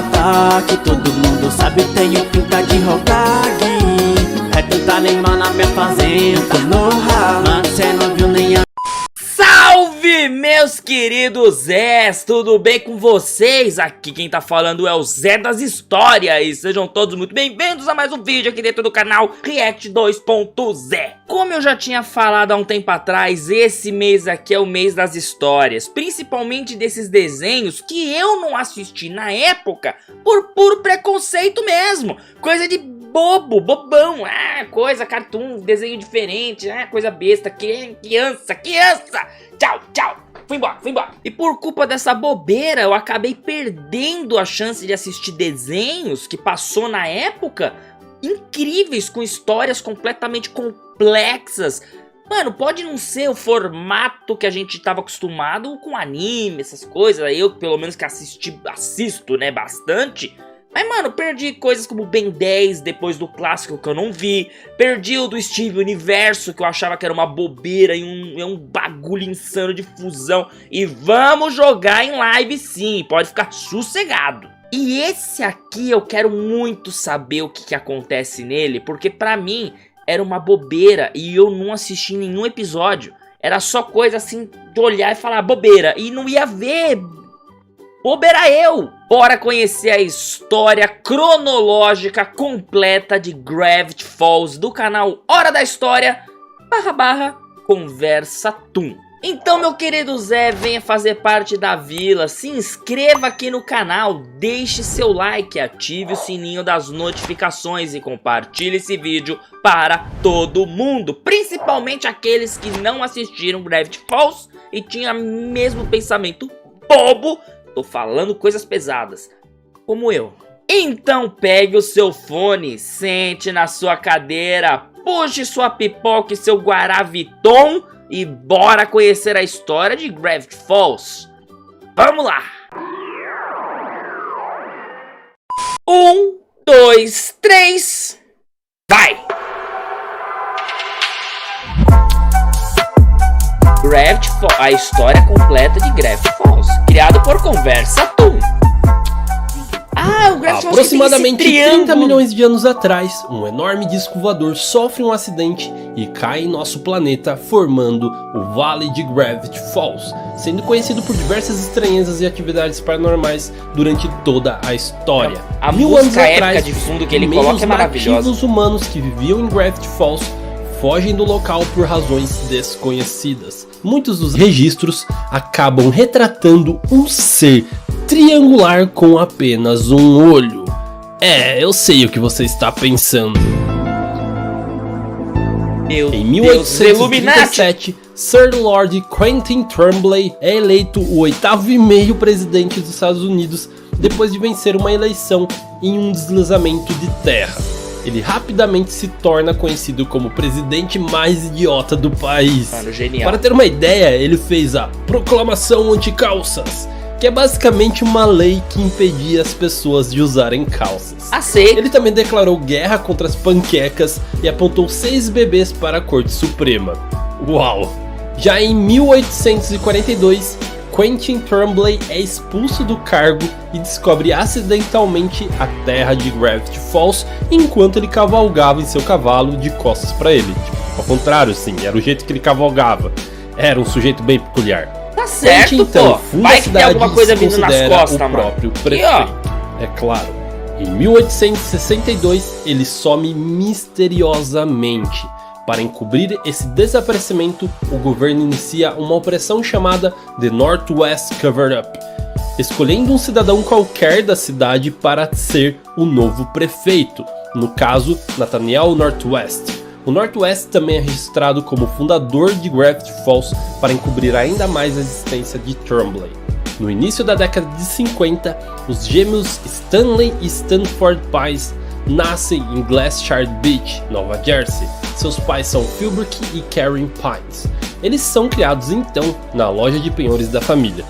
ataque. Todo mundo sabe, eu tenho pinta de Hokage. É tentar limar na minha fazenda no ralo, mas cê não viu nem a... Salve, meus queridos Zés, tudo bem com vocês? Aqui quem tá falando é o Zé das Histórias e sejam todos muito bem-vindos a mais um vídeo aqui dentro do canal React 2.0. Como eu já tinha falado há um tempo atrás, esse mês aqui é o mês das histórias, principalmente desses desenhos que eu não assisti na época por puro preconceito mesmo, coisa de bobo, bobão, coisa, cartoon, desenho diferente, coisa besta, criança, tchau, fui embora. E por culpa dessa bobeira, eu acabei perdendo a chance de assistir desenhos que passou na época, incríveis, com histórias completamente complexas. Mano, pode não ser o formato que a gente tava acostumado com anime, essas coisas, eu pelo menos que assisto, né, bastante. Mas, mano, perdi coisas como Ben 10 depois do clássico que eu não vi. Perdi o do Steve Universo, que eu achava que era uma bobeira e um bagulho insano de fusão. E vamos jogar em live sim, pode ficar sossegado. E esse aqui eu quero muito saber o que acontece nele, porque pra mim era uma bobeira e eu não assisti nenhum episódio. Era só coisa assim de olhar e falar bobeira e não ia ver... Bobeira eu! Bora conhecer a história cronológica completa de Gravity Falls do canal Hora da História / Conversa Toon. Então, meu querido Zé, venha fazer parte da vila, se inscreva aqui no canal, deixe seu like, ative o sininho das notificações e compartilhe esse vídeo para todo mundo, principalmente aqueles que não assistiram Gravity Falls e tinham o mesmo pensamento bobo. Tô falando coisas pesadas, como eu. Então pegue o seu fone, sente na sua cadeira, puxe sua pipoca e seu Guaraviton e bora conhecer a história de Gravity Falls. Vamos lá! 1, 2, 3, vai! Gravity Falls, a história completa de Gravity Falls, criado por Conversa Toon. O Gravity Falls aproximadamente 30 milhões de anos atrás, um enorme disco voador sofre um acidente e cai em nosso planeta, formando o Vale de Gravity Falls, sendo conhecido por diversas estranhezas e atividades paranormais durante toda a história. A Mil anos música atrás, épica de fundo que ele coloca é maravilhosa. Os humanos que viviam em Gravity Falls fogem do local por razões desconhecidas. Muitos dos registros acabam retratando um ser triangular com apenas um olho. Eu sei o que você está pensando. Em 1837, Sir Lord Quentin Tremblay é eleito o 8º presidente dos Estados Unidos depois de vencer uma eleição em um deslizamento de terra. Ele rapidamente se torna conhecido como o presidente mais idiota do país. Mano, genial. Para ter uma ideia, ele fez a Proclamação Anti-Calças, que é basicamente uma lei que impedia as pessoas de usarem calças. Aceito. Ele também declarou guerra contra as panquecas e apontou 6 bebês para a Corte Suprema. Uau! Já em 1842, Quentin Tremblay é expulso do cargo e descobre acidentalmente a terra de Gravity Falls enquanto ele cavalgava em seu cavalo de costas para ele. Ao contrário, sim, era o jeito que ele cavalgava. Era um sujeito bem peculiar. Tá certo, Quentin, então, pô. funda Vai a que tem alguma coisa vindo nas costas, o próprio prefeito. Aqui, é claro. Em 1862, ele some misteriosamente. Para encobrir esse desaparecimento, o governo inicia uma operação chamada The Northwest Cover-Up, escolhendo um cidadão qualquer da cidade para ser o novo prefeito, no caso, Nathaniel Northwest. O Northwest também é registrado como fundador de Gravity Falls para encobrir ainda mais a existência de Tremblay. No início da década de 50, os gêmeos Stanley e Stanford Pines nascem em Glacier Beach, Nova Jersey. Seus pais são Philbrick e Karen Pines. Eles são criados então na loja de penhores da família.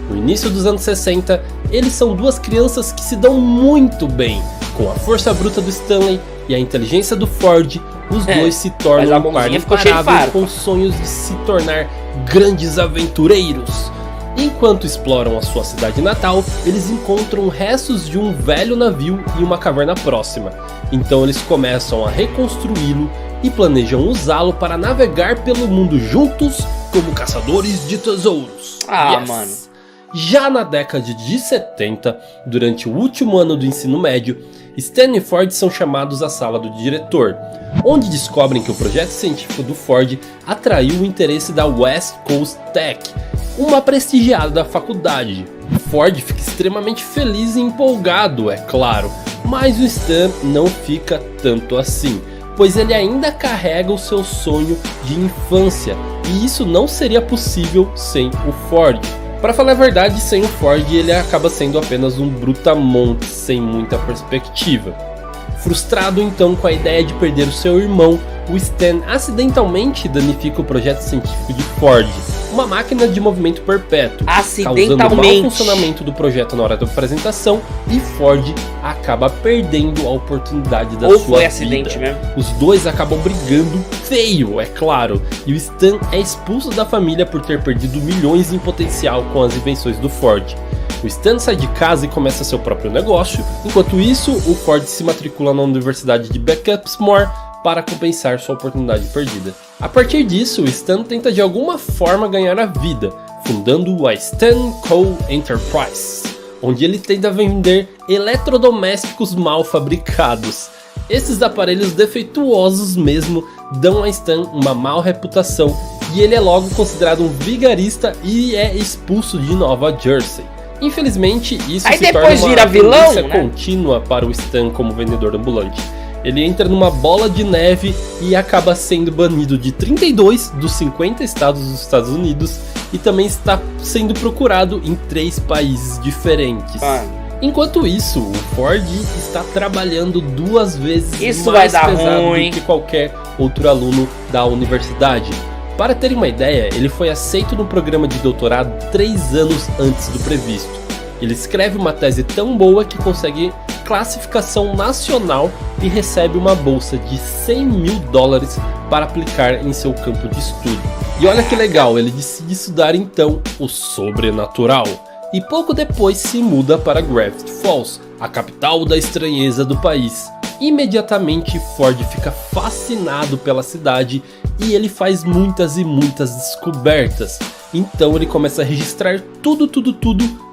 No início dos anos 60, eles são duas crianças que se dão muito bem. Com a força bruta do Stanley e a inteligência do Ford, os dois se tornam um par imparável com sonhos de se tornar grandes aventureiros. Enquanto exploram a sua cidade natal, eles encontram restos de um velho navio em uma caverna próxima. Então eles começam a reconstruí-lo e planejam usá-lo para navegar pelo mundo juntos como caçadores de tesouros. Mano. Já na década de 70, durante o último ano do ensino médio, Stan e Ford são chamados à sala do diretor, onde descobrem que o projeto científico do Ford atraiu o interesse da West Coast Tech, uma prestigiada faculdade. Ford fica extremamente feliz e empolgado, é claro, mas o Stan não fica tanto assim, pois ele ainda carrega o seu sonho de infância, e isso não seria possível sem o Ford. Para falar a verdade, sem o Ford ele acaba sendo apenas um brutamontes sem muita perspectiva. Frustrado então com a ideia de perder o seu irmão, o Stan acidentalmente danifica o projeto científico de Ford, uma máquina de movimento perpétuo, causando o mau funcionamento do projeto na hora da apresentação, e Ford acaba perdendo a oportunidade da sua vida. Ou foi acidente mesmo? Os dois acabam brigando feio, é claro, e o Stan é expulso da família por ter perdido milhões em potencial com as invenções do Ford. O Stan sai de casa e começa seu próprio negócio, enquanto isso o Ford se matricula na Universidade de Beckhamsmore para compensar sua oportunidade perdida. A partir disso, o Stan tenta de alguma forma ganhar a vida, fundando a Stan Co. Enterprise, onde ele tenta vender eletrodomésticos mal fabricados. Esses aparelhos defeituosos mesmo dão a Stan uma má reputação e ele é logo considerado um vigarista e é expulso de Nova Jersey. Infelizmente, isso se torna uma tendência contínua para o Stan como vendedor ambulante. Ele entra numa bola de neve e acaba sendo banido de 32 dos 50 estados dos Estados Unidos e também está sendo procurado em 3 países diferentes. Enquanto isso, o Ford está trabalhando 2 vezes mais pesado do que qualquer outro aluno da universidade. Para terem uma ideia, ele foi aceito no programa de doutorado 3 anos antes do previsto. Ele escreve uma tese tão boa que consegue classificação nacional e recebe uma bolsa de $100 mil para aplicar em seu campo de estudo. E olha que legal, ele decide estudar então o sobrenatural. E pouco depois se muda para Gravity Falls, a capital da estranheza do país. Imediatamente Ford fica fascinado pela cidade e ele faz muitas e muitas descobertas. Então ele começa a registrar tudo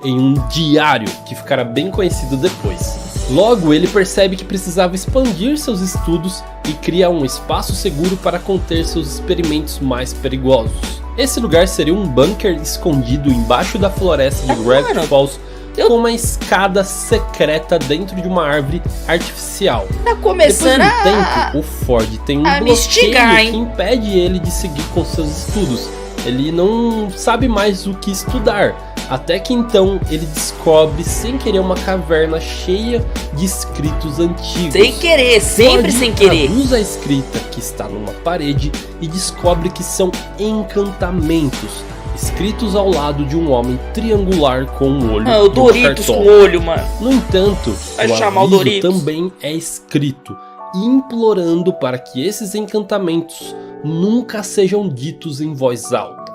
em um diário que ficará bem conhecido depois. Logo ele percebe que precisava expandir seus estudos e cria um espaço seguro para conter seus experimentos mais perigosos. Esse lugar seria um bunker escondido embaixo da floresta de Gravity Falls, com uma escada secreta dentro de uma árvore artificial. Tá começando Depois de um tempo, o Ford tem um bloqueio que impede ele de seguir com seus estudos. Ele não sabe mais o que estudar. Até que então ele descobre sem querer uma caverna cheia de escritos antigos. Sem querer, sempre sem querer. Ele usa a escrita que está numa parede e descobre que são encantamentos escritos ao lado de um homem triangular com um olho. O Doritos com olho, mano. No entanto, o aviso também é escrito, implorando para que esses encantamentos nunca sejam ditos em voz alta.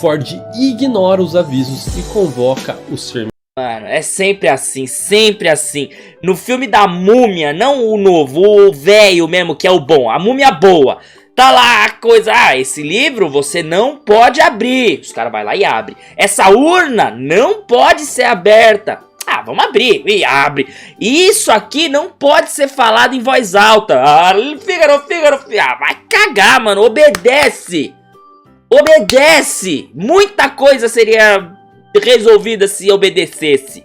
Ford ignora os avisos e convoca o ser. Mano, é sempre assim, sempre assim. No filme da Múmia, não o novo, o velho mesmo, que é o bom, a Múmia boa. Tá lá a coisa, esse livro você não pode abrir. Os caras vão lá e abrem. Essa urna não pode ser aberta. Vamos abrir, e abre. Isso aqui não pode ser falado em voz alta. Fígaro, vai cagar, mano, obedece. Obedece. Muita coisa seria resolvida se obedecesse.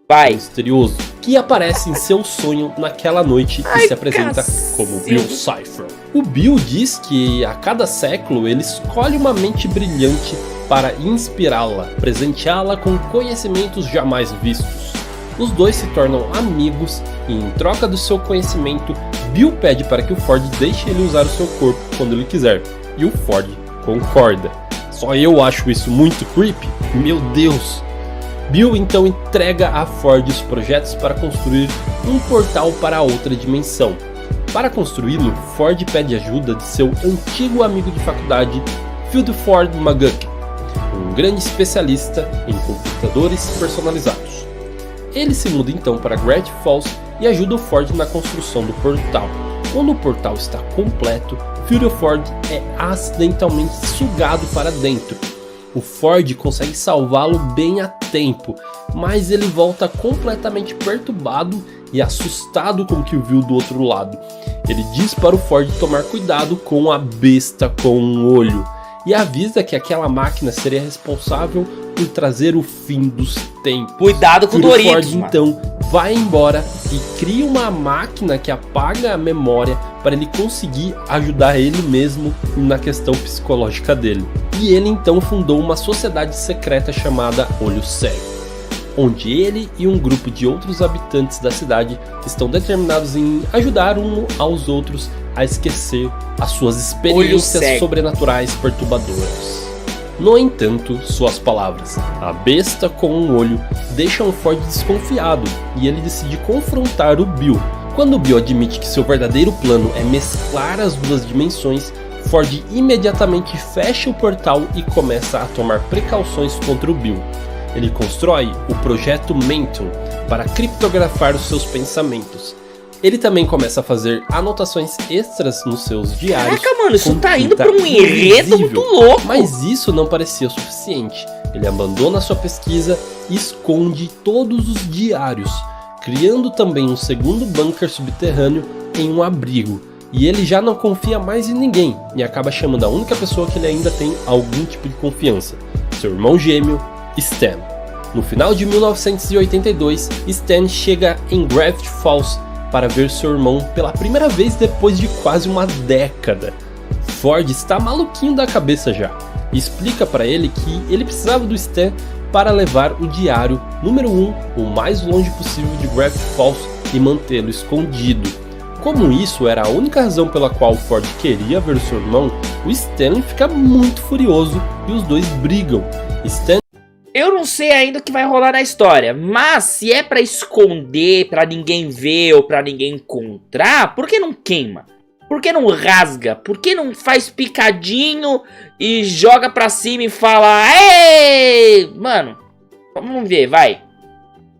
Vai. Misterioso que aparece em seu sonho naquela noite e se apresenta como Bill Cipher. O Bill diz que a cada século ele escolhe uma mente brilhante para inspirá-la, presenteá-la com conhecimentos jamais vistos. Os dois se tornam amigos e em troca do seu conhecimento, Bill pede para que o Ford deixe ele usar o seu corpo quando ele quiser, e o Ford concorda. Só eu acho isso muito creepy, meu Deus! Bill então entrega a Ford os projetos para construir um portal para outra dimensão. Para construí-lo, Ford pede ajuda de seu antigo amigo de faculdade, Ford McGuck, um grande especialista em computadores personalizados. Ele se muda então para Gravity Falls e ajuda o Ford na construção do portal. Quando o portal está completo, Fury Ford é acidentalmente sugado para dentro. O Ford consegue salvá-lo bem a tempo, mas ele volta completamente perturbado e assustado com o que viu do outro lado. Ele diz para o Ford tomar cuidado com a besta com um olho e avisa que aquela máquina seria responsável por trazer o fim dos tempos. Cuidado com o Fury Doritos, Ford então vai embora e cria uma máquina que apaga a memória para ele conseguir ajudar ele mesmo na questão psicológica dele. E ele então fundou uma sociedade secreta chamada Olho Cego, onde ele e um grupo de outros habitantes da cidade estão determinados em ajudar uns aos outros a esquecer as suas experiências sobrenaturais perturbadoras. No entanto, suas palavras, a besta com um olho, deixam o Ford desconfiado e ele decide confrontar o Bill. Quando o Bill admite que seu verdadeiro plano é mesclar as duas dimensões, Ford imediatamente fecha o portal e começa a tomar precauções contra o Bill. Ele constrói o projeto Mentum para criptografar os seus pensamentos. Ele também começa a fazer anotações extras nos seus diários. Caraca, mano, isso com tá indo tinta pra um enredo invisível. muito louco. Mas isso não parecia o suficiente. Ele abandona sua pesquisa e esconde todos os diários, criando também um segundo bunker subterrâneo em um abrigo. E ele já não confia mais em ninguém e acaba chamando a única pessoa que ele ainda tem algum tipo de confiança, seu irmão gêmeo, Stan. No final de 1982, Stan chega em Gravity Falls para ver seu irmão pela primeira vez depois de quase uma década. Ford está maluquinho da cabeça já e explica para ele que ele precisava do Stan para levar o diário número 1 o mais longe possível de Gravity Falls e mantê-lo escondido. Como isso era a única razão pela qual Ford queria ver seu irmão, o Stan fica muito furioso e os dois brigam. Stan Eu não sei ainda o que vai rolar na história, mas se é pra esconder, pra ninguém ver ou pra ninguém encontrar, por que não queima? Por que não rasga? Por que não faz picadinho e joga pra cima e fala: ei! Mano, vamos ver, vai.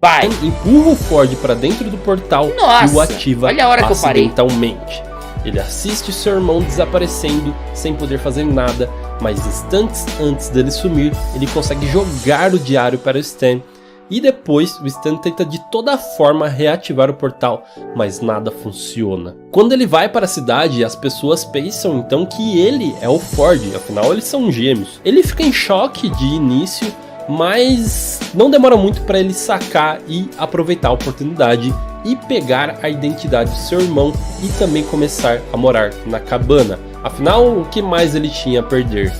Vai. empurra o Ford para dentro do portal Nossa, e o ativa olha a hora que eu parei. acidentalmente. Ele assiste seu irmão desaparecendo sem poder fazer nada, mas instantes antes dele sumir, ele consegue jogar o diário para o Stan. E depois o Stan tenta de toda forma reativar o portal, mas nada funciona. Quando ele vai para a cidade, as pessoas pensam então que ele é o Ford, afinal eles são gêmeos. Ele fica em choque de início, mas não demora muito para ele sacar e aproveitar a oportunidade e pegar a identidade do seu irmão e também começar a morar na cabana. Afinal, o que mais ele tinha a perder?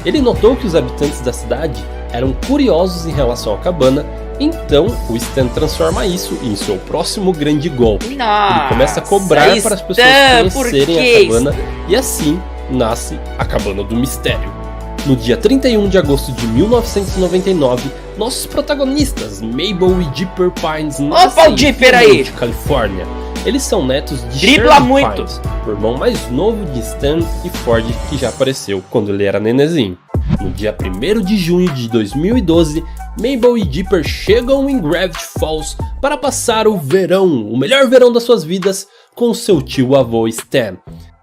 Ele notou que os habitantes da cidade eram curiosos em relação à cabana, então o Stan transforma isso em seu próximo grande golpe. Nossa, Ele começa a cobrar para as pessoas conhecerem a cabana e assim nasce a Cabana do Mistério. No dia 31 de agosto de 1999, nossos protagonistas, Mabel e Dipper Pines, nascem o Dipper aí! de Califórnia. Eles são netos de Dribla Shirley muito. Pines, o irmão mais novo de Stan e Ford, que já apareceu quando ele era nenezinho. No dia 1º de junho de 2012, Mabel e Dipper chegam em Gravity Falls para passar o verão, o melhor verão das suas vidas, com seu tio-avô Stan.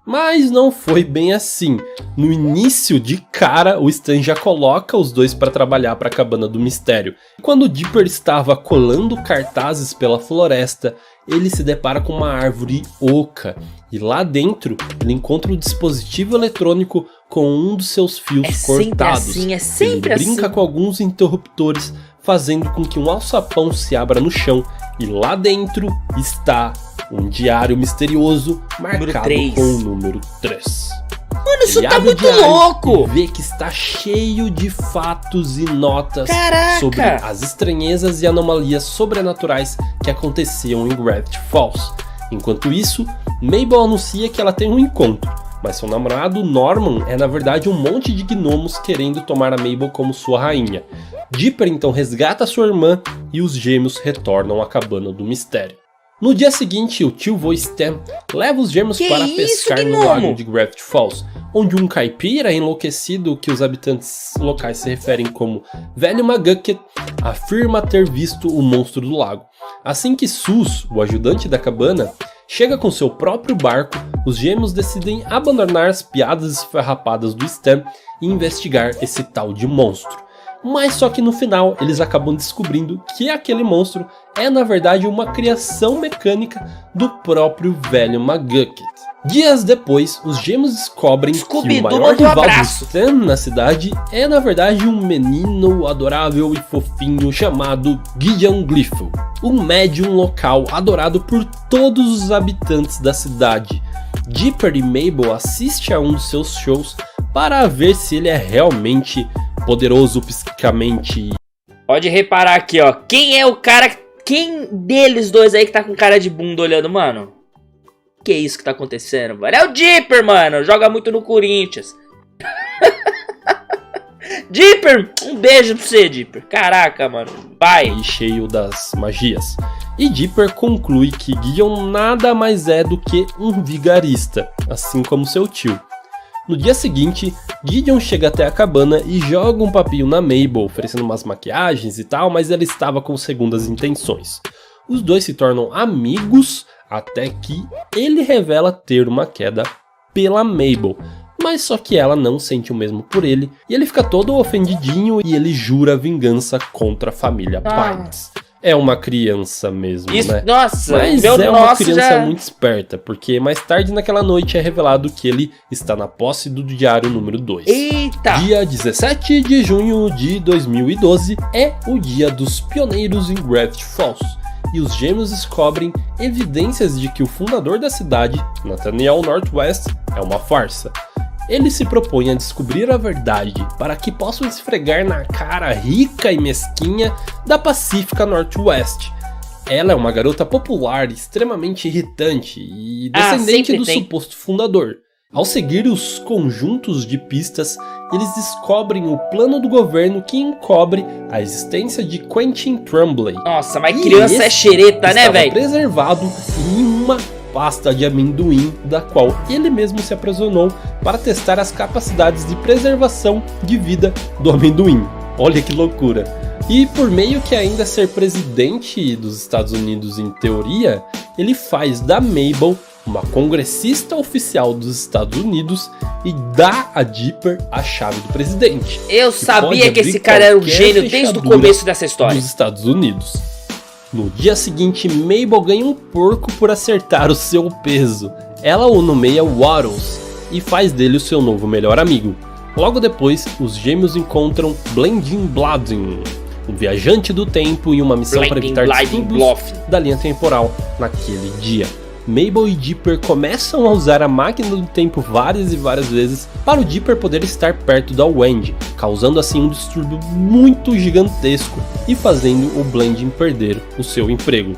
Mas não foi bem assim. No início de cara, o Stan já coloca os dois para trabalhar para a Cabana do Mistério. Quando Dipper estava colando cartazes pela floresta, ele se depara com uma árvore oca. E lá dentro, ele encontra um dispositivo eletrônico com um dos seus fios cortados. É sempre ele brinca assim. com alguns interruptores, fazendo com que um alçapão se abra no chão. E lá dentro está um diário misterioso marcado com o número 3. Mano, isso Ele tá abre o muito diário louco! e vê que está cheio de fatos e notas Caraca! sobre as estranhezas e anomalias sobrenaturais que aconteciam em Gravity Falls. Enquanto isso, Mabel anuncia que ela tem um encontro, mas seu namorado Norman é na verdade um monte de gnomos querendo tomar a Mabel como sua rainha. Dipper então resgata sua irmã e os gêmeos retornam à Cabana do Mistério. No dia seguinte, o tio vô Stan leva os gêmeos para pescar no lago de Gravity Falls, onde um caipira enlouquecido, que os habitantes locais se referem como Velho McGucket, afirma ter visto o monstro do lago. Assim que Sus, o ajudante da cabana, chega com seu próprio barco, os gêmeos decidem abandonar as piadas esfarrapadas do Stan e investigar esse tal de monstro. Mas só que no final eles acabam descobrindo que aquele monstro é na verdade uma criação mecânica do próprio Velho McGucket. Dias depois, os gêmeos descobrem que o maior rival do Stan na cidade é na verdade um menino adorável e fofinho chamado Gideon Gliffle, um médium local adorado por todos os habitantes da cidade. Dipper e Mabel assistem a um dos seus shows para ver se ele é realmente poderoso psicamente. Pode reparar aqui, ó. Quem é o cara... Quem deles dois aí que tá com cara de bunda olhando, mano? Que é isso que tá acontecendo, mano? É o Dipper, mano. Joga muito no Corinthians. Dipper, um beijo pra você, Dipper. Caraca, mano. Vai. E cheio das magias. E Dipper conclui que Gideon nada mais é do que um vigarista, assim como seu tio. No dia seguinte, Gideon chega até a cabana e joga um papinho na Mabel, oferecendo umas maquiagens e tal, mas ela estava com segundas intenções. Os dois se tornam amigos até que ele revela ter uma queda pela Mabel, mas só que ela não sente o mesmo por ele, e ele fica todo ofendidinho e ele jura vingança contra a família Pines. É uma criança mesmo, isso, né? Nossa, mas é uma criança muito esperta, porque mais tarde naquela noite é revelado que ele está na posse do diário número 2. Eita! Dia 17 de junho de 2012 é o dia dos pioneiros em Gravity Falls, e os gêmeos descobrem evidências de que o fundador da cidade, Nathaniel Northwest, é uma farsa. Ele se propõe a descobrir a verdade para que possam esfregar na cara rica e mesquinha da Pacífica Northwest. Ela é uma garota popular, extremamente irritante e descendente do suposto fundador. Ao seguir os conjuntos de pistas, eles descobrem o plano do governo que encobre a existência de Quentin Tremblay. Nossa, mas criança é xereta, né, velho? Preservado em uma pasta de amendoim, da qual ele mesmo se aprisionou para testar as capacidades de preservação de vida do amendoim. Olha que loucura! E por meio que ainda ser presidente dos Estados Unidos em teoria, ele faz da Mabel uma congressista oficial dos Estados Unidos e dá a Dipper a chave do presidente. Eu sabia que esse cara era um gênio desde o começo dessa história. Dos Estados Unidos. No dia seguinte, Mabel ganha um porco por acertar o seu peso. Ela o nomeia Waddles e faz dele o seu novo melhor amigo. Logo depois, os gêmeos encontram Blending Blooding, um viajante do tempo em uma missão para evitar distúrbios da linha temporal naquele dia. Mabel e Dipper começam a usar a máquina do tempo várias e várias vezes para o Dipper poder estar perto da Wendy, causando assim um distúrbio muito gigantesco e fazendo o Blending perder o seu emprego.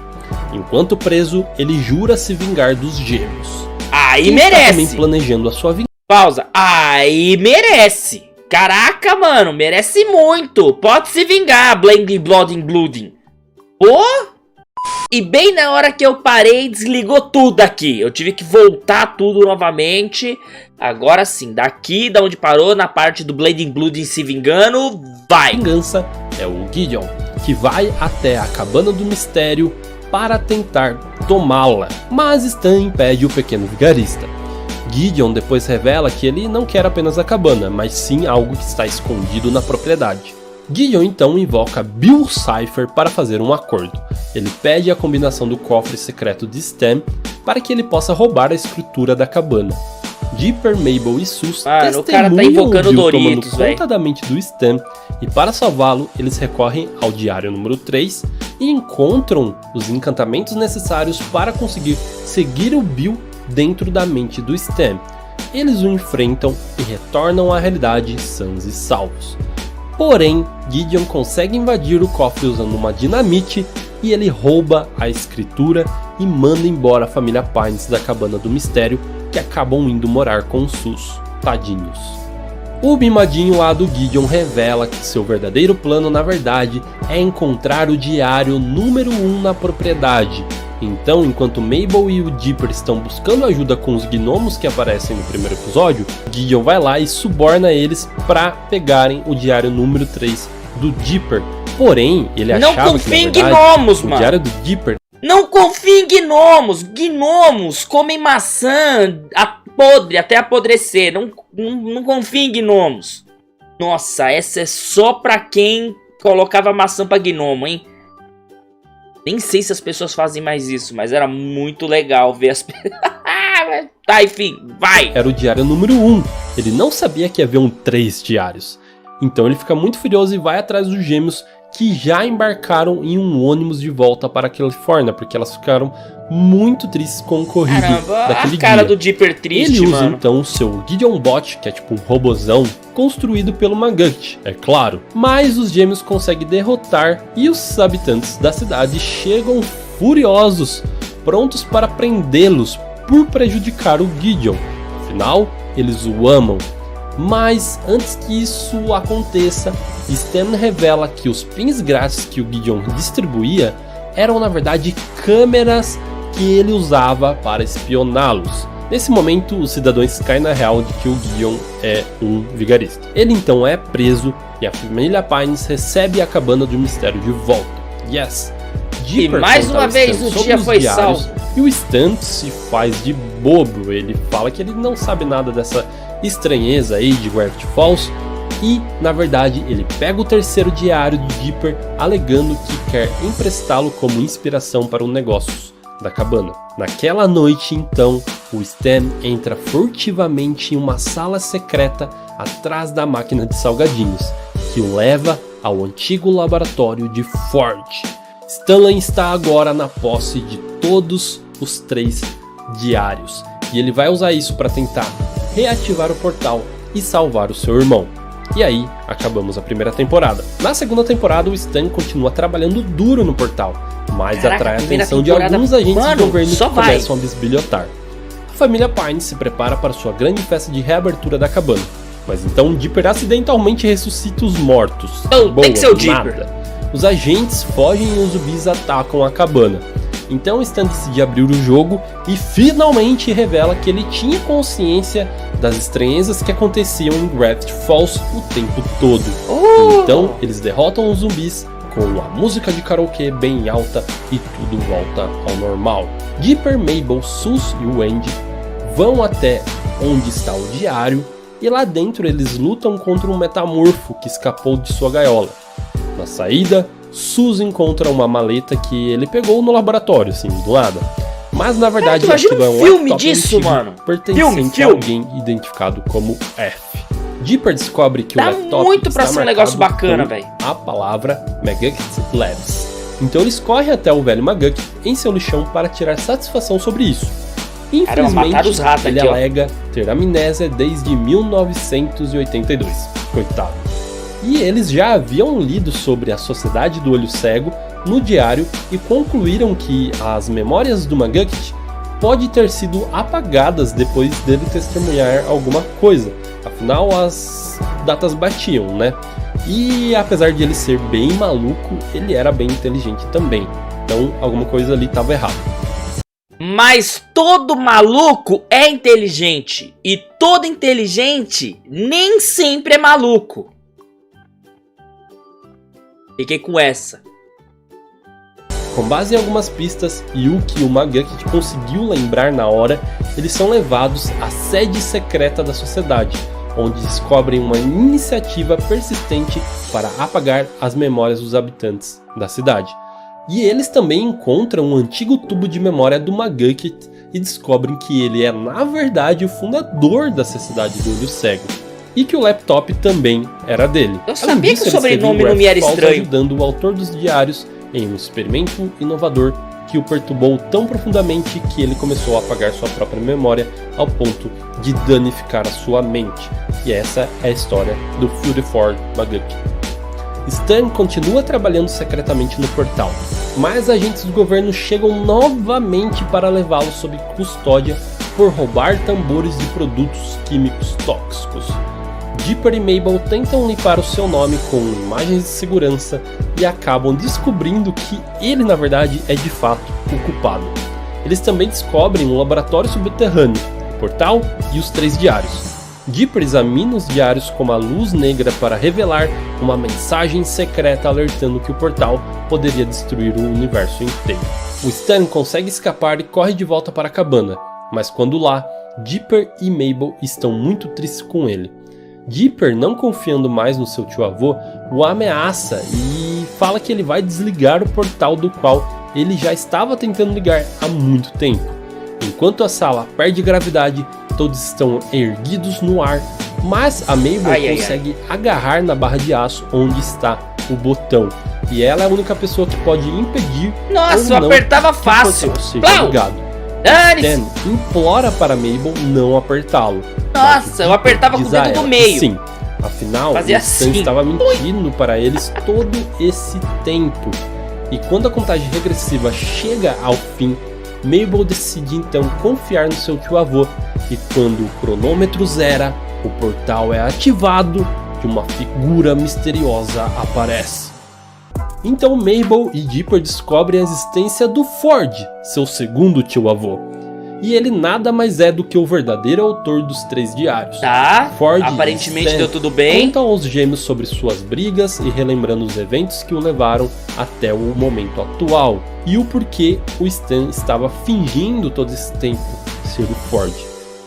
Enquanto preso, ele jura se vingar dos gêmeos. Aí merece! Também planejando a sua vingança. Pausa. Aí merece! Caraca, mano, merece muito! Pode se vingar, Blending Blooding. Pô! E bem na hora que eu parei, desligou tudo aqui. Eu tive que voltar tudo novamente. Agora sim, daqui da onde parou, na parte do Blending Blooding se vingando, vai! A vingança é o Gideon, que vai até a cabana do mistério para tentar tomá-la, mas Stan impede o pequeno vigarista. Gideon depois revela que ele não quer apenas a cabana, mas sim algo que está escondido na propriedade. Gideon então invoca Bill Cipher para fazer um acordo. Ele pede a combinação do cofre secreto de Stan para que ele possa roubar a escritura da cabana. Dipper, Mabel e Sus testemunham o Bill tomando conta da mente do Stan, e para salvá-lo eles recorrem ao diário número 3 e encontram os encantamentos necessários para conseguir seguir o Bill dentro da mente do Stan. Eles o enfrentam e retornam à realidade sãos e salvos. Porém, Gideon consegue invadir o cofre usando uma dinamite e ele rouba a escritura e manda embora a família Pines da cabana do mistério, que acabam indo morar com os Sus. Tadinhos. O mimadinho lá do Gideon revela que seu verdadeiro plano na verdade é encontrar o diário número 1 na propriedade, Então, enquanto Mabel e o Dipper estão buscando ajuda com os gnomos que aparecem no primeiro episódio, Gideon vai lá e suborna eles para pegarem o diário número 3 do Dipper. Porém, ele achava que, na confia em verdade, gnomos, o mano. diário do Dipper... Não confia em gnomos. Gnomos comem maçã podre até apodrecer. Não confia em gnomos. Nossa, essa é só pra quem colocava maçã pra gnomo, hein? Nem sei se as pessoas fazem mais isso, mas era muito legal ver as pessoas... Tá, enfim, vai! Era o diário número 1. Ele não sabia que haviam 3 diários. Então ele fica muito furioso e vai atrás dos gêmeos, que já embarcaram em um ônibus de volta para a Califórnia, porque elas ficaram muito tristes com o ocorrido daquele a cara dia. do Dipper triste, Ele usa mano. então o seu Gideon Bot, que é tipo um robozão, construído pelo McGucket, é claro. Mas os gêmeos conseguem derrotar e os habitantes da cidade chegam furiosos, prontos para prendê-los por prejudicar o Gideon. Afinal, eles o amam. Mas antes que isso aconteça, Stan revela que os pins grátis que o Gideon distribuía eram na verdade câmeras que ele usava para espioná-los. Nesse momento, os cidadãos caem na real de que o Gideon é um vigarista. Ele então é preso e a família Pines recebe a cabana do mistério de volta. Yes! E mais uma vez o dia foi salvo. E o Stan se faz de bobo. Ele fala que ele não sabe nada dessa estranheza aí de Gravity Falls. E, na verdade, ele pega o terceiro diário de Dipper, alegando que quer emprestá-lo como inspiração para os negócios da cabana. Naquela noite, então, o Stan entra furtivamente em uma sala secreta atrás da máquina de salgadinhos, que o leva ao antigo laboratório de Ford. Stanley está agora na posse de todos os 3 diários, e ele vai usar isso para tentar reativar o portal e salvar o seu irmão. E aí, acabamos a primeira temporada. Na segunda temporada, o Stan continua trabalhando duro no portal, mas atrai a atenção de alguns agentes do governo que começam a bisbilhotar. A família Pine se prepara para sua grande festa de reabertura da cabana, mas então Dipper acidentalmente ressuscita os mortos. Tem que ser o Dipper. Os agentes fogem e os zumbis atacam a cabana. Então Stan decide abrir o jogo e finalmente revela que ele tinha consciência das estranhezas que aconteciam em Gravity Falls o tempo todo. Então eles derrotam os zumbis com a música de karaokê bem alta e tudo volta ao normal. Dipper, Mabel, Sus e o Andy vão até onde está o diário e lá dentro eles lutam contra um metamorfo que escapou de sua gaiola. Na saída, Sus encontra uma maleta que ele pegou no laboratório, assim, do nada. Mas na verdade aquilo é um filme laptop disso, antigo, mano. pertencente a alguém identificado como F. Dipper descobre que o laptop muito pra está ser um negócio marcado bacana, com velho. a palavra McGucket Labs. Então eles correm até o velho McGucket em seu lixão para tirar satisfação sobre isso. Infelizmente, mataram os ratos ele aqui, ó. alega ter amnésia desde 1982. Coitado. E eles já haviam lido sobre a Sociedade do Olho Cego no diário e concluíram que as memórias do McGucket podem ter sido apagadas depois dele testemunhar alguma coisa. Afinal, as datas batiam, né? E apesar de ele ser bem maluco, ele era bem inteligente também. Então, alguma coisa ali estava errada. Mas todo maluco é inteligente. E todo inteligente nem sempre é maluco. Fiquei com essa. Com base em algumas pistas e o que o McGucket conseguiu lembrar na hora, eles são levados à sede secreta da sociedade, onde descobrem uma iniciativa persistente para apagar as memórias dos habitantes da cidade. E eles também encontram um antigo tubo de memória do McGucket e descobrem que ele é na verdade o fundador da Sociedade do Olho Cego. E que o laptop também era dele. Eu sabia que o sobrenome não me era estranho. Ajudando o autor dos diários em um experimento inovador que o perturbou tão profundamente que ele começou a apagar sua própria memória ao ponto de danificar a sua mente. E essa é a história do Fury Ford McGucket. Stan continua trabalhando secretamente no portal, mas agentes do governo chegam novamente para levá-lo sob custódia por roubar tambores de produtos químicos tóxicos. Dipper e Mabel tentam limpar o seu nome com imagens de segurança e acabam descobrindo que ele na verdade é de fato o culpado. Eles também descobrem um laboratório subterrâneo, o portal e os 3 diários. Dipper examina os diários com uma luz negra para revelar uma mensagem secreta alertando que o portal poderia destruir o universo inteiro. O Stan consegue escapar e corre de volta para a cabana, mas quando lá, Dipper e Mabel estão muito tristes com ele. Dipper, não confiando mais no seu tio-avô, o ameaça e fala que ele vai desligar o portal do qual ele já estava tentando ligar há muito tempo. Enquanto a sala perde gravidade, todos estão erguidos no ar, mas a Mabel consegue agarrar na barra de aço onde está o botão. E ela é a única pessoa que pode impedir. Nossa, eu apertava fácil. Seja ligado. Stan implora para Mabel não apertá-lo. Nossa, eu apertava com o dedo do meio. Sim, afinal, fazia o Stan assim. estava mentindo para eles todo esse tempo. E quando a contagem regressiva chega ao fim, Mabel decide então confiar no seu tio-avô, e quando o cronômetro zera, o portal é ativado e uma figura misteriosa aparece. Então Mabel e Dipper descobrem a existência do Ford, seu segundo tio-avô. E ele nada mais é do que o verdadeiro autor dos 3 diários. Tá, Ford aparentemente deu tudo bem. Contam aos gêmeos sobre suas brigas e relembrando os eventos que o levaram até o momento atual. E o porquê o Stan estava fingindo todo esse tempo ser o Ford.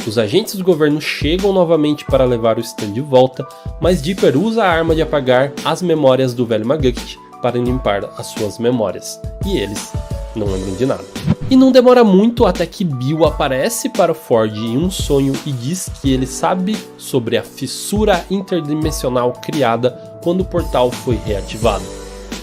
Os agentes do governo chegam novamente para levar o Stan de volta, mas Dipper usa a arma de apagar as memórias do velho McGucket para limpar as suas memórias. E eles não lembram de nada. E não demora muito até que Bill aparece para o Ford em um sonho e diz que ele sabe sobre a fissura interdimensional criada quando o portal foi reativado.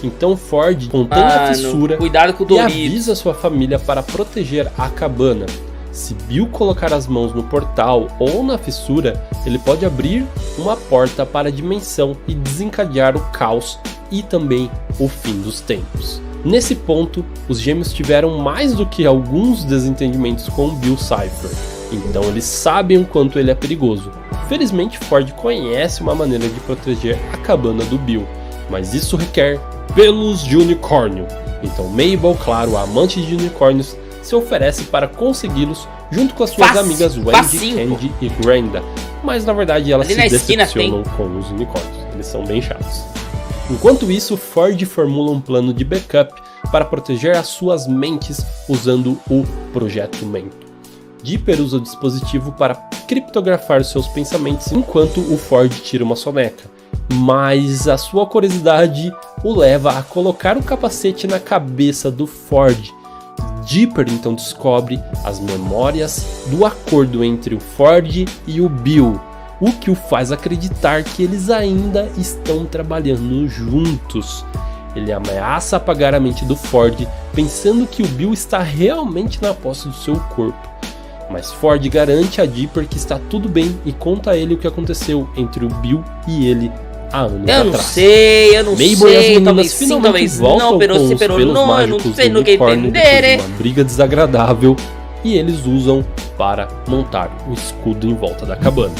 Então Ford contém a fissura cuidado com o e Doritos. avisa sua família para proteger a cabana. Se Bill colocar as mãos no portal ou na fissura, ele pode abrir uma porta para a dimensão e desencadear o caos e também o fim dos tempos. Nesse ponto, os gêmeos tiveram mais do que alguns desentendimentos com Bill Cipher, então eles sabem o quanto ele é perigoso. Felizmente Ford conhece uma maneira de proteger a cabana do Bill, mas isso requer pelos de unicórnio. Então Mabel, claro, a amante de unicórnios, se oferece para consegui-los junto com as suas amigas Wendy, Candy e Granda, mas na verdade elas se decepcionam com os unicórnios, eles são bem chatos. Enquanto isso, Ford formula um plano de backup para proteger as suas mentes usando o Projeto Mento. Dipper usa o dispositivo para criptografar seus pensamentos enquanto o Ford tira uma soneca, mas a sua curiosidade o leva a colocar o capacete na cabeça do Ford. Dipper então descobre as memórias do acordo entre o Ford e o Bill, o que o faz acreditar que eles ainda estão trabalhando juntos. Ele ameaça apagar a mente do Ford, pensando que o Bill está realmente na posse do seu corpo. Mas Ford garante a Dipper que está tudo bem e conta a ele o que aconteceu entre o Bill e ele há anos atrás. Eu não Mabel sei, e as meninas talvez finalmente sim, talvez voltam não, pero com sim, os pero pelos não, eu mágicos não sei do no que unicórnio entender. depois de uma briga desagradável, e eles usam para montar o escudo em volta da cabana.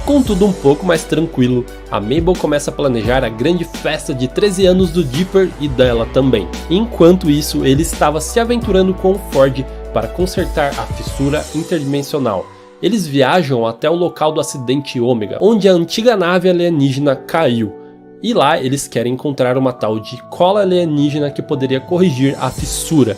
Com tudo um pouco mais tranquilo, a Mabel começa a planejar a grande festa de 13 anos do Dipper e dela também. Enquanto isso, ele estava se aventurando com o Ford para consertar a fissura interdimensional. Eles viajam até o local do acidente Ômega, onde a antiga nave alienígena caiu. E lá eles querem encontrar uma tal de cola alienígena que poderia corrigir a fissura.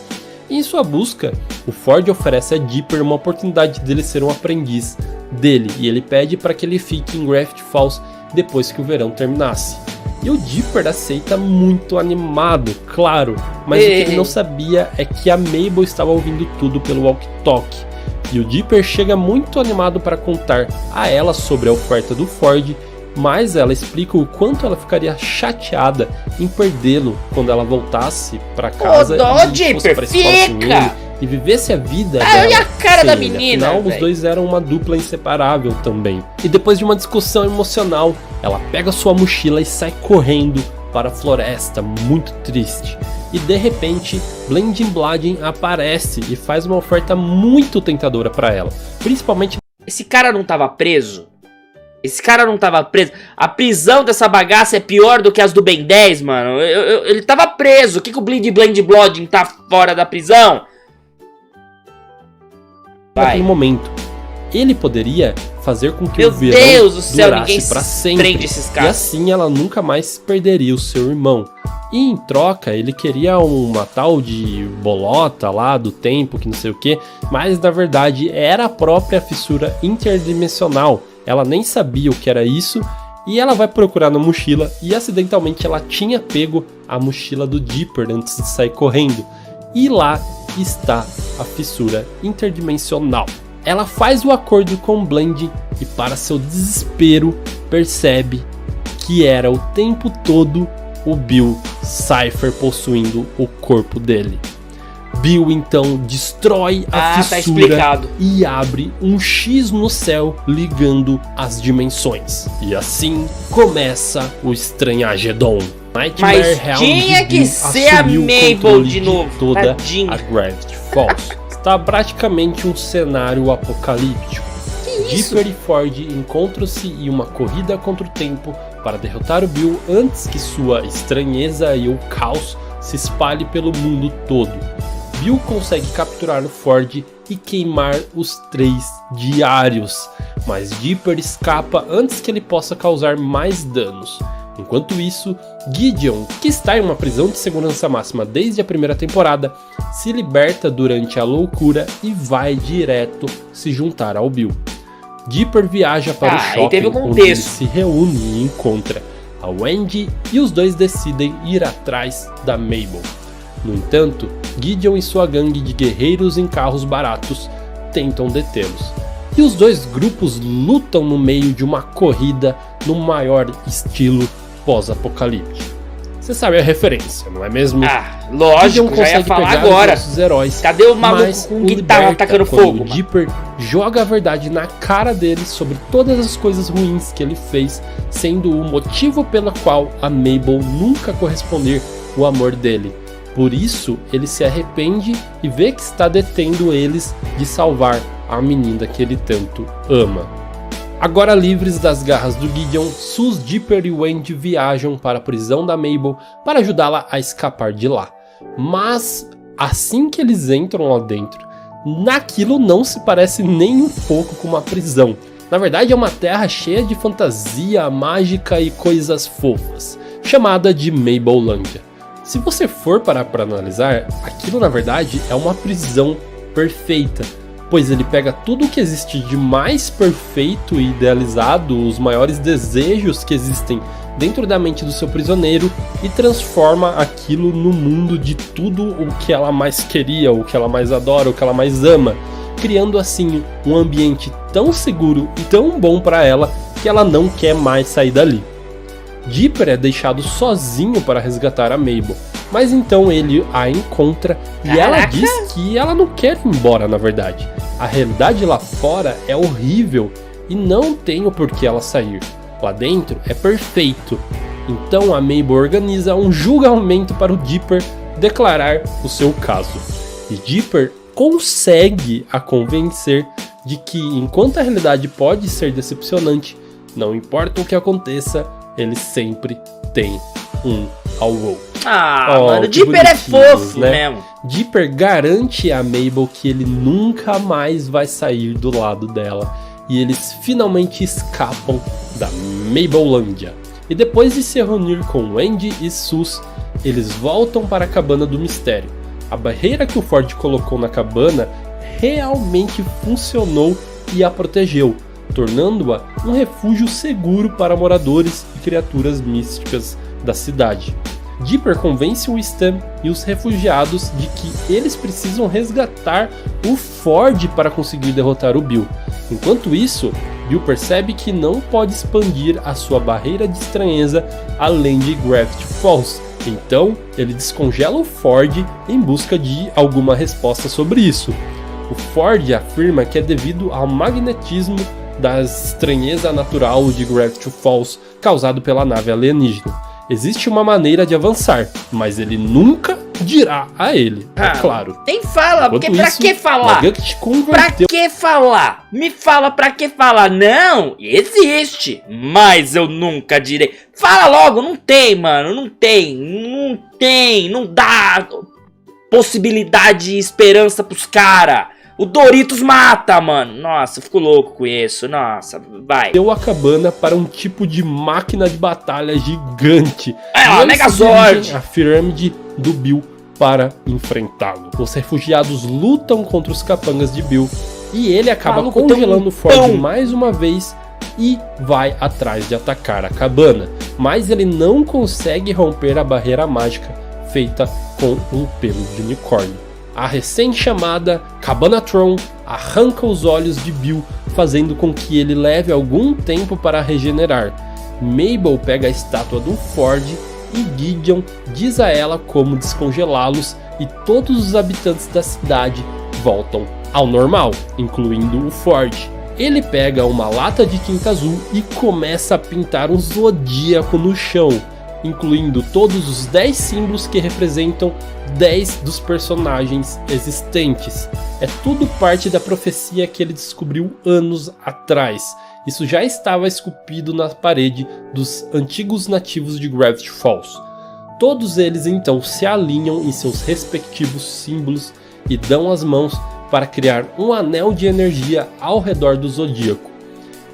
Em sua busca, o Ford oferece a Dipper uma oportunidade dele ser um aprendiz dele, e ele pede para que ele fique em Gravity Falls depois que o verão terminasse. E o Dipper aceita muito animado, claro, mas o que ele não sabia é que a Mabel estava ouvindo tudo pelo walkie-talkie. E o Dipper chega muito animado para contar a ela sobre a oferta do Ford, mas ela explica o quanto ela ficaria chateada em perdê-lo quando ela voltasse para casa e fosse para a escola com ele e vivesse a vida dela. Olha a cara da ele. menina, Afinal, véio. os dois eram uma dupla inseparável também. E depois de uma discussão emocional, ela pega sua mochila e sai correndo para a floresta, muito triste. E de repente, Blending Blading aparece e faz uma oferta muito tentadora para ela, principalmente... Esse cara não tava preso? Esse cara não tava preso? A prisão dessa bagaça é pior do que as do Ben 10, mano. Ele tava preso. O que o Blending Blading tá fora da prisão? naquele momento. Ele poderia fazer com que Meu o verão Deus do céu, ninguém durasse para se sempre, prende esses e caras. assim ela nunca mais perderia o seu irmão. E em troca, ele queria uma tal de bolota lá do tempo, que não sei o que, mas na verdade era a própria fissura interdimensional. Ela nem sabia o que era isso, e ela vai procurar na mochila, e acidentalmente ela tinha pego a mochila do Dipper antes de sair correndo. E lá está a fissura interdimensional. Ela faz o acordo com Bland e, para seu desespero, percebe que era o tempo todo o Bill Cipher possuindo o corpo dele. Bill então destrói a tá fissura explicado. e abre um X no céu ligando as dimensões. E assim começa o Estranhagedon. Nightmare Mas Realm tinha de que Bill ser a assumiu o Mabel controle de novo, toda tadinha. a Gravity Falls. Está praticamente um cenário apocalíptico. Dipper e Ford encontram-se em uma corrida contra o tempo para derrotar o Bill antes que sua estranheza e o caos se espalhe pelo mundo todo. Bill consegue capturar o Ford e queimar os 3 diários, mas Dipper escapa antes que ele possa causar mais danos. Enquanto isso, Gideon, que está em uma prisão de segurança máxima desde a primeira temporada, se liberta durante a loucura e vai direto se juntar ao Bill. Dipper viaja para o aí shopping, teve o onde ele contexto. se reúne e encontra a Wendy, e os dois decidem ir atrás da Mabel. No entanto, Gideon e sua gangue de guerreiros em carros baratos tentam detê-los. E os dois grupos lutam no meio de uma corrida no maior estilo pós-apocalíptico. Você sabe a referência, não é mesmo? Lógico, Gideon já ia consegue falar pegar agora. os nossos heróis, Cadê o maluco mas com o guitarra liberta atacando quando fogo, o mano? Dipper joga a verdade na cara dele sobre todas as coisas ruins que ele fez, sendo o motivo pela qual a Mabel nunca corresponder o amor dele. Por isso, ele se arrepende e vê que está detendo eles de salvar a menina que ele tanto ama. Agora livres das garras do Gideon, Sus, Dipper e Wendy viajam para a prisão da Mabel para ajudá-la a escapar de lá. Mas, assim que eles entram lá dentro, naquilo não se parece nem um pouco com uma prisão. Na verdade é uma terra cheia de fantasia, mágica e coisas fofas, chamada de Mabelândia. Se você for parar para analisar, aquilo na verdade é uma prisão perfeita, pois ele pega tudo o que existe de mais perfeito e idealizado, os maiores desejos que existem dentro da mente do seu prisioneiro, e transforma aquilo no mundo de tudo o que ela mais queria, o que ela mais adora, o que ela mais ama, criando assim um ambiente tão seguro e tão bom para ela que ela não quer mais sair dali. Dipper é deixado sozinho para resgatar a Mabel, mas então ele a encontra e ela diz que ela não quer ir embora, na verdade. A realidade lá fora é horrível e não tem o porquê ela sair. Lá dentro é perfeito. Então a Mabel organiza um julgamento para o Dipper declarar o seu caso. E Dipper consegue a convencer de que, enquanto a realidade pode ser decepcionante, não importa o que aconteça, ele sempre tem um alvo. Mano, o que Dipper é bonitinhos, fofo né? mesmo. Dipper garante a Mabel que ele nunca mais vai sair do lado dela, e eles finalmente escapam da Mabelândia. E depois de se reunir com Wendy e Sus, eles voltam para a cabana do mistério. A barreira que o Ford colocou na cabana realmente funcionou e a protegeu, tornando-a um refúgio seguro para moradores e criaturas místicas da cidade. Dipper convence o Stan e os refugiados de que eles precisam resgatar o Ford para conseguir derrotar o Bill. Enquanto isso, Bill percebe que não pode expandir a sua barreira de estranheza além de Gravity Falls. Então, ele descongela o Ford em busca de alguma resposta sobre isso. O Ford afirma que é devido ao magnetismo da estranheza natural de Gravity Falls causado pela nave alienígena. Existe uma maneira de avançar, mas ele nunca dirá a ele, é claro. Nem fala, porque pra que falar? Nugget Pra que falar? Me fala pra que falar. Não, existe, mas eu nunca direi. Fala logo, não tem, mano, não tem, não dá possibilidade e esperança pros caras. O Doritos mata, mano. Nossa, eu fico louco com isso. Nossa, vai. Deu a cabana para um tipo de máquina de batalha gigante. É, E Megazord. eles se dirigem à pirâmide do Bill para enfrentá-lo. Os refugiados lutam contra os capangas de Bill e ele acaba Maluco, congelando o tão- Ford mais uma vez e vai atrás de atacar a cabana. Mas ele não consegue romper a barreira mágica feita com um pelo de unicórnio. A recém-chamada Cabanatron arranca os olhos de Bill, fazendo com que ele leve algum tempo para regenerar. Mabel pega a estátua do Ford e Gideon diz a ela como descongelá-los e todos os habitantes da cidade voltam ao normal, incluindo o Ford. Ele pega uma lata de tinta azul e começa a pintar um zodíaco no chão, incluindo todos os 10 símbolos que representam 10 dos personagens existentes. É tudo parte da profecia que ele descobriu anos atrás. Isso já estava esculpido na parede dos antigos nativos de Gravity Falls. Todos eles então se alinham em seus respectivos símbolos e dão as mãos para criar um anel de energia ao redor do zodíaco.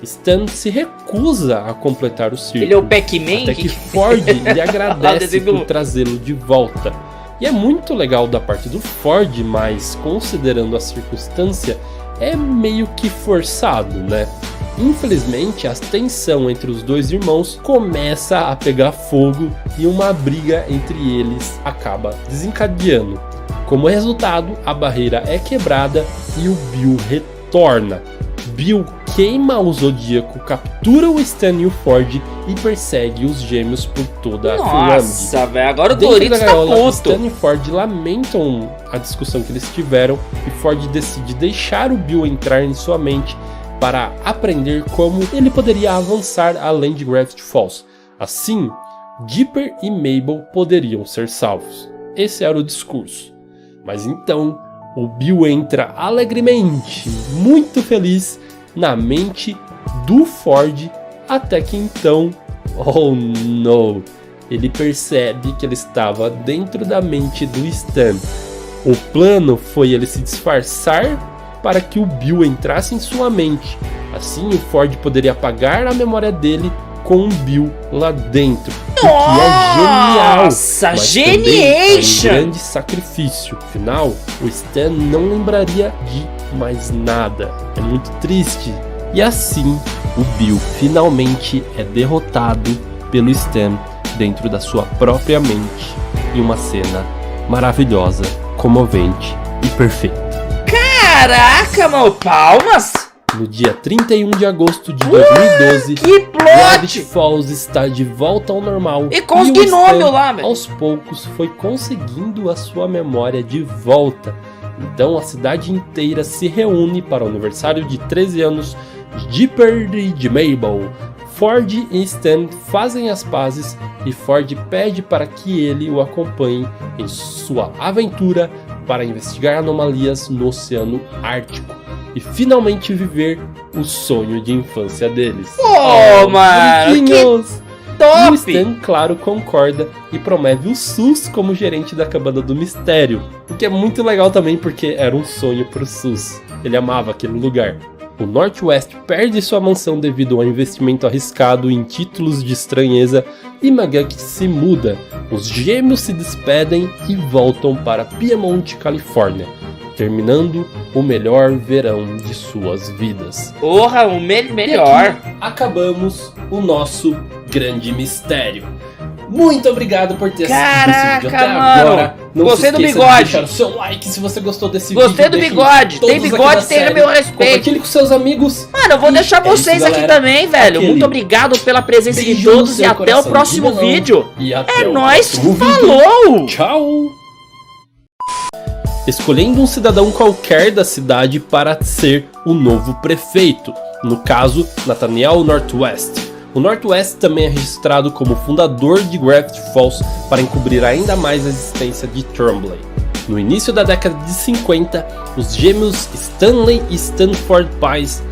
Stan se recusa a completar o círculo. Ele é o Pac-Man? Até que Ford lhe agradece desenho por do- trazê-lo de volta. E é muito legal da parte do Ford, mas considerando a circunstância, é meio que forçado, né? Infelizmente, a tensão entre os dois irmãos começa a pegar fogo e uma briga entre eles acaba desencadeando. Como resultado, a barreira é quebrada e o Bill retorna. Bill queima o Zodíaco, captura o Stan e o Ford e persegue os gêmeos por toda a pirâmide. Nossa, velho. Agora o Dentro Doritos da tá gaiola, puto. Stan e Ford lamentam a discussão que eles tiveram e Ford decide deixar o Bill entrar em sua mente para aprender como ele poderia avançar além de Gravity Falls. Assim, Dipper e Mabel poderiam ser salvos. Esse era o discurso. Mas então, o Bill entra alegremente, muito feliz, na mente do Ford, até que então, oh no, ele percebe que ele estava dentro da mente do Stan. O plano foi ele se disfarçar para que o Bill entrasse em sua mente. Assim, o Ford poderia apagar a memória dele com o Bill lá dentro. O que é genial! Nossa, Mas geniation! também é um grande sacrifício. Afinal, o Stan não lembraria de mais nada. É muito triste. E assim, o Bill finalmente é derrotado pelo Stan dentro da sua própria mente. Em uma cena maravilhosa, comovente e perfeita. Caraca, mano. Palmas? No dia 31 de agosto de 2012, Que Gravity plot! Falls está de volta ao normal. E com os o gnômios Stan, lá, velho. aos poucos, foi conseguindo a sua memória de volta. Então a cidade inteira se reúne para o aniversário de 13 anos de Dipper e de Mabel. Ford e Stan fazem as pazes e Ford pede para que ele o acompanhe em sua aventura para investigar anomalias no Oceano Ártico e finalmente viver o sonho de infância deles. Pô, mano, que bonitinhos! E o top! Stan, claro, concorda e promove o SUS como gerente da Cabana do Mistério. O que é muito legal também porque era um sonho pro SUS. Ele amava aquele lugar. O Northwest perde sua mansão devido ao investimento arriscado em títulos de estranheza e McGuck se muda. Os gêmeos se despedem e voltam para Piedmont, Califórnia, terminando o melhor verão de suas vidas. Porra, o melhor. E aqui acabamos o nosso grande mistério. Muito obrigado por ter assistido esse vídeo até Caraca, agora. mano. Não Gostei se do esqueça de bigode. deixar o seu like se você gostou desse Gostei vídeo. do Deixem bigode. todos Tem aqui bigode, da tem série. meu respeito. Compartilhe com seus amigos. Mano, eu vou E deixar é isso, vocês aqui galera. também, velho. Aquele Muito obrigado pela presença de beijo no todos e seu até coração o de próximo melão. vídeo. E até É o nóis, próximo vídeo. falou! Tchau! Escolhendo um cidadão qualquer da cidade para ser o novo prefeito. No caso, Nathaniel Northwest. O Northwest também é registrado como fundador de Gravity Falls para encobrir ainda mais a existência de Tremblay. No início da década de 50, os gêmeos Stanley e Stanford Pies